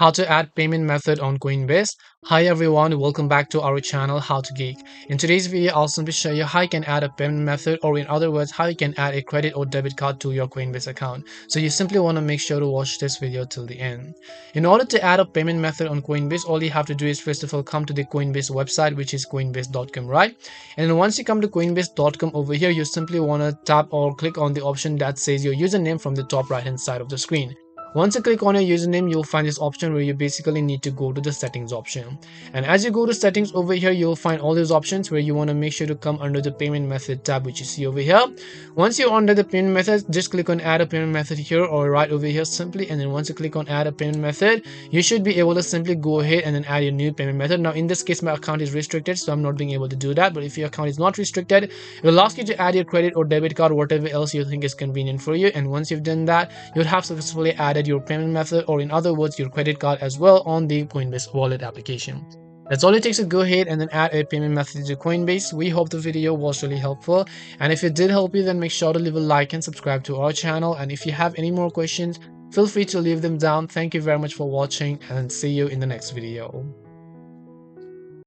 How to add payment method on Coinbase. Hi everyone, welcome back to our channel How to Geek. In today's video, I'll simply show you how you can add a payment method, or in other words, how you can add a credit or debit card to your Coinbase account. So you simply want to make sure to watch this video till the end. In order to add a payment method on Coinbase, all you have to do is first of all come to the Coinbase website, which is coinbase.com, right? And then once you come to coinbase.com over here, you simply want to tap or click on the option that says your username from the top right hand side of the screen. Once you click on your username, you'll find this option where you basically need to go to the settings option. And as you go to settings over here, you'll find all these options where you want to make sure to come under the payment method tab, which you see over here. Once you're under the payment method, just click on add a payment method here or right over here simply. And then once you click on add a payment method, you should be able to simply go ahead and then add your new payment method. Now in this case, my account is restricted, so I'm not being able to do that. But if your account is not restricted, it will ask you to add your credit or debit card, whatever else you think is convenient for you. And once you've done that, you'll have successfully added your payment method, or in other words, your credit card as well, on the Coinbase wallet application. That's all it takes to go ahead and then add a payment method to Coinbase. We hope the video was really helpful, and if it did help you, then make sure to leave a like and subscribe to our channel. And if you have any more questions, feel free to leave them down. Thank you very much for watching, and see you in the next video.